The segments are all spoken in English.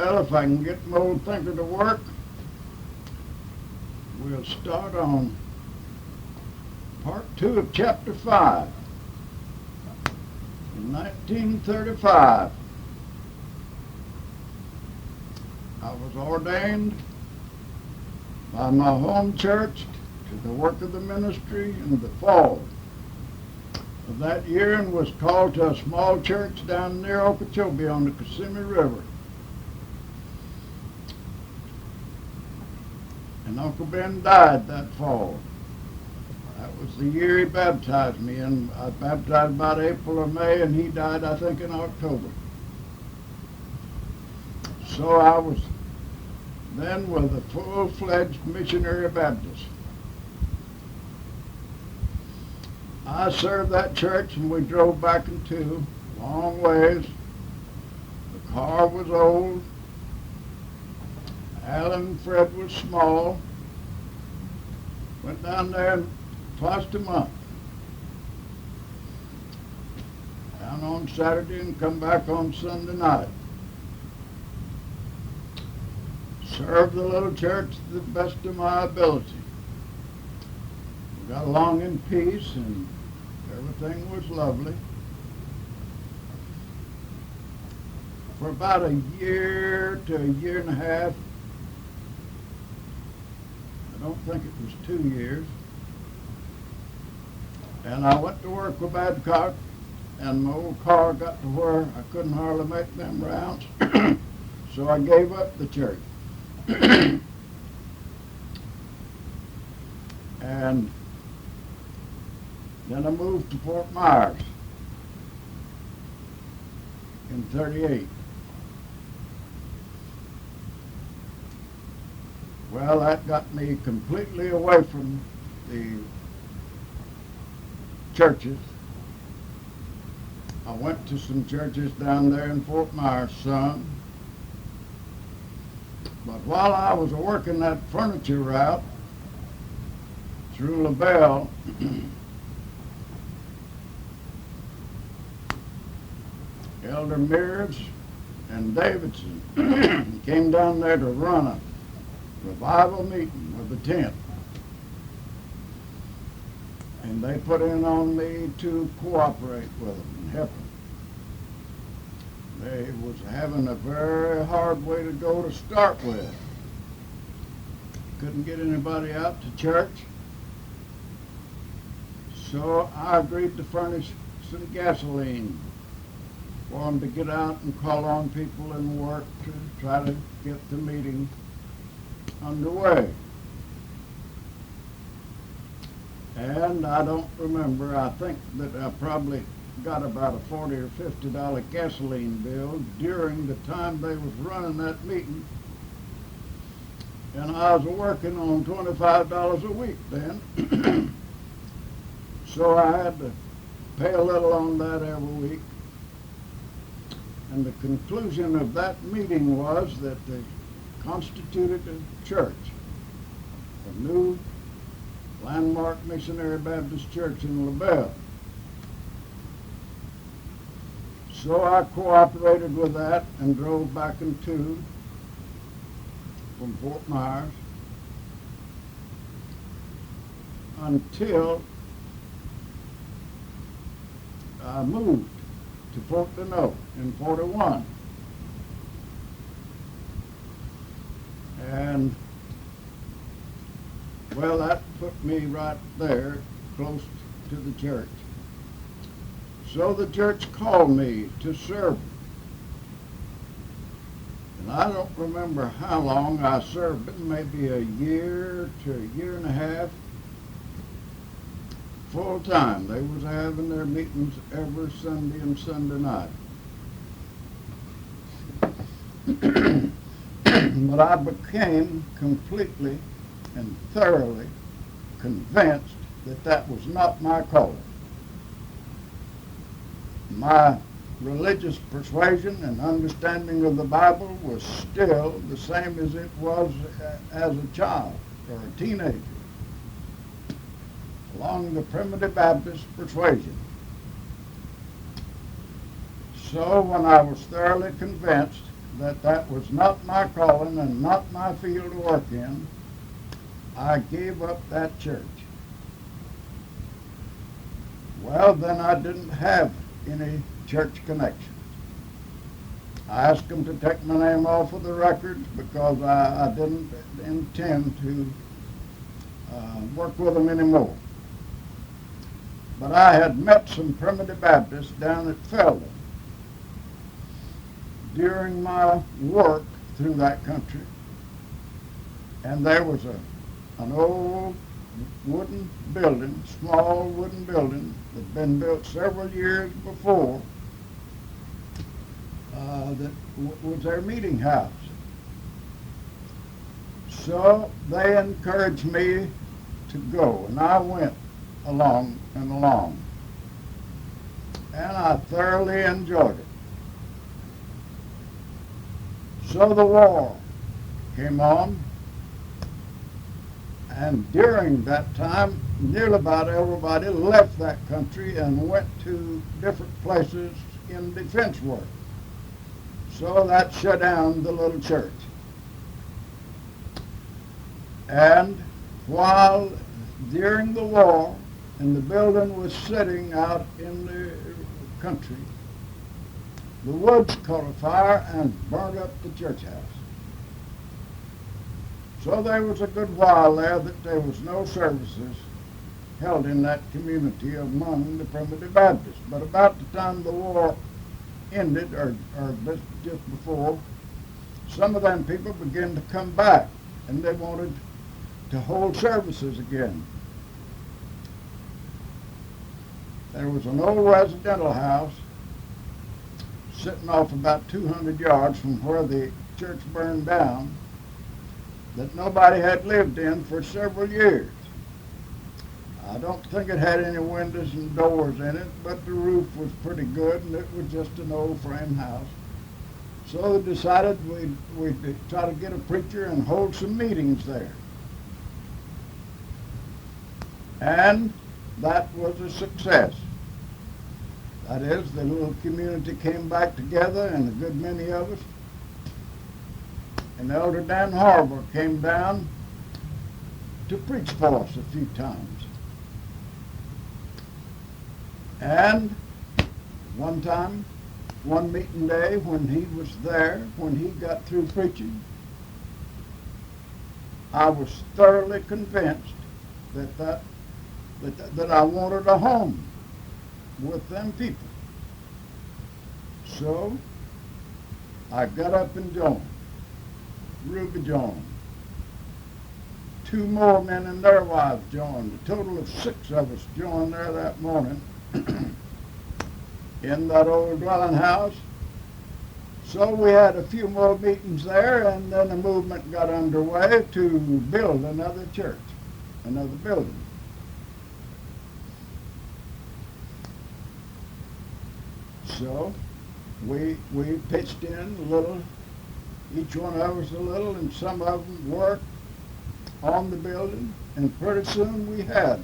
Well, if I can get my old thinker to work, we'll start on part 2 of chapter 5. In 1935, I was ordained by my home church to the work of the ministry in the fall of that year, and was called to a small church down near Okeechobee on the Kissimmee River. And Uncle Ben died that fall. That was the year he baptized me, and I baptized about April or May, and he died, I think, in October. So I was then with a full-fledged missionary Baptist. I served that church, and we drove back and two, long ways. The car was old. Alan and Fred was small. Went down there twice a month. Down on Saturday and come back on Sunday night. Served the little church to the best of my ability. We got along in peace, and everything was lovely. For about a year to a year and a half, I don't think it was 2 years, and I went to work with Babcock, and my old car got to where I couldn't hardly make them rounds, so I gave up the church. And then I moved to Fort Myers in '38. Well, that got me completely away from the churches. I went to some churches down there in Fort Myers, some. But while I was working that furniture route through LaBelle, Elder Mears and Davidson came down there to run a revival meeting with the tent. And they put in on me to cooperate with them and help them. They was having a very hard way to go to start with. Couldn't get anybody out to church. So I agreed to furnish some gasoline for them to get out and call on people and work to try to get the meeting underway. And I don't remember, I think that I probably got about a $40 or $50 gasoline bill during the time they was running that meeting. And I was working on $25 a week then. So I had to pay a little on that every week. And the conclusion of that meeting was that they constituted a church, a new landmark missionary Baptist church in LaBelle. So I cooperated with that and drove back and two from Fort Myers until I moved to Fort Deneau in '41. And, well, that put me right there, close to the church. So the church called me to serve. And I don't remember how long I served it, maybe a year to a year and a half, full time. They was having their meetings every Sunday and Sunday night. But I became completely and thoroughly convinced that that was not my calling. My religious persuasion and understanding of the Bible was still the same as it was as a child or a teenager, along the primitive Baptist persuasion. So when I was thoroughly convinced, that that was not my calling and not my field to work in, I gave up that church. Well, then I didn't have any church connections. I asked them to take my name off of the records because I didn't intend to work with them anymore. But I had met some primitive Baptists down at Felden during my work through that country, and there was an old wooden building, small wooden building that had been built several years before that was their meeting house. So they encouraged me to go, and I went along. And I thoroughly enjoyed it. So the war came on, and during that time, nearly about everybody left that country and went to different places in defense work. So that shut down the little church. And while during the war, and the building was sitting out in the country, the woods caught a fire and burnt up the church house. So there was a good while there that there was no services held in that community among the primitive Baptists. But about the time the war ended, or just before, some of them people began to come back, and they wanted to hold services again. There was an old residential house sitting off about 200 yards from where the church burned down that nobody had lived in for several years. I don't think it had any windows and doors in it, but the roof was pretty good, and it was just an old frame house. So they decided we'd try to get a preacher and hold some meetings there. And that was a success. That is, the little community came back together, and a good many of us. And Elder Dan Harbour came down to preach for us a few times. And one time, one meeting day, when he was there, when he got through preaching, I was thoroughly convinced that I wanted a home with them people. So I got up and joined. Ruby joined. 2 more men and their wives joined. A total of 6 of us joined there that morning in that old dwelling house. So we had a few more meetings there, and then the movement got underway to build another church, another building. So we pitched in a little, each one of us a little, and some of them worked on the building, and pretty soon we had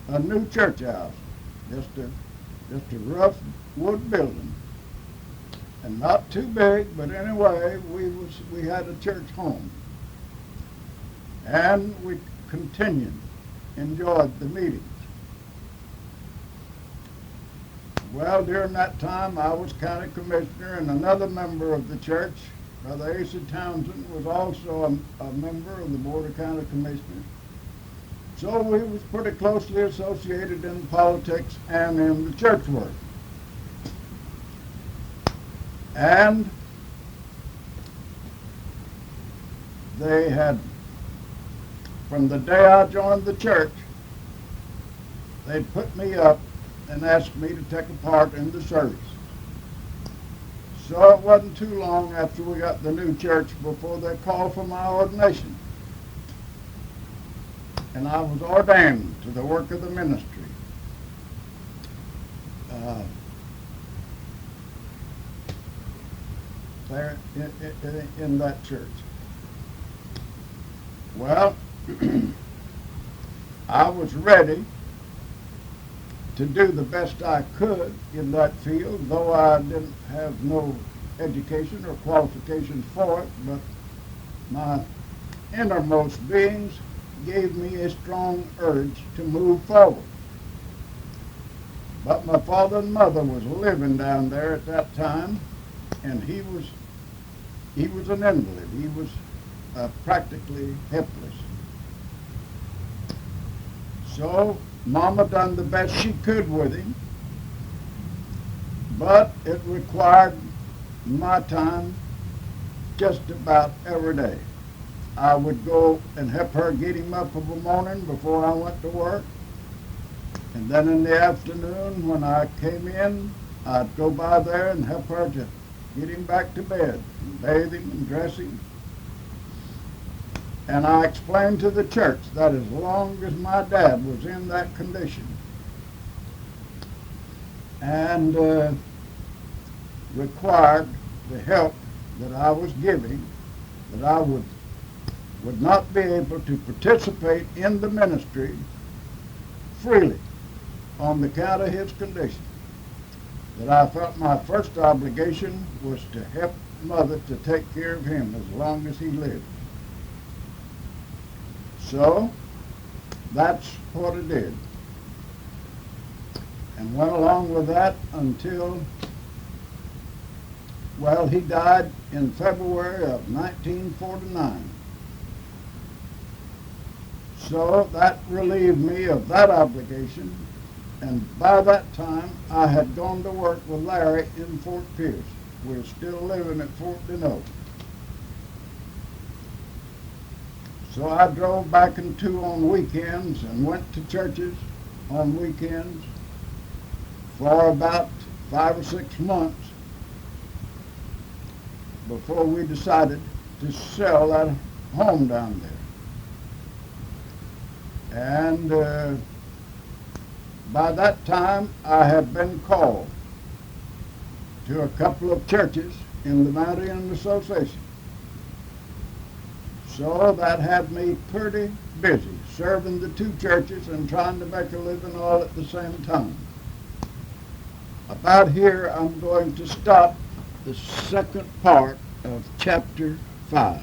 a new church house, just a rough wood building, and not too big, but anyway, we had a church home, and we enjoyed the meetings. Well, during that time, I was county commissioner, and another member of the church, Brother Asa Townsend, was also a member of the Board of County Commissioners. So we was pretty closely associated in politics and in the church work. And they had, from the day I joined the church, they'd put me up and asked me to take a part in the service. So it wasn't too long after we got the new church before they called for my ordination. And I was ordained to the work of the ministry. There in that church. Well, I was ready to do the best I could in that field, though I didn't have no education or qualifications for it, but my innermost beings gave me a strong urge to move forward. But my father and mother was living down there at that time, and he was an invalid. He was practically helpless. So Mama done the best she could with him, but it required my time just about every day. I would go and help her get him up of a morning before I went to work. And then in the afternoon when I came in, I'd go by there and help her to get him back to bed, and bathe him and dress him. And I explained to the church that as long as my dad was in that condition and required the help that I was giving, that I would not be able to participate in the ministry freely on the account of his condition. That I felt my first obligation was to help Mother to take care of him as long as he lived. So that's what I did, and went along with that until, well, he died in February of 1949. So that relieved me of that obligation, and by that time I had gone to work with Larry in Fort Pierce. We were still living at Fort Deneau. So I drove back and two on weekends and went to churches on weekends for about 5 or 6 months before we decided to sell that home down there. And by that time I had been called to a couple of churches in the Mount Aenon Association. So that had me pretty busy, serving the two churches and trying to make a living all at the same time. About here I'm going to stop the second part of chapter 5.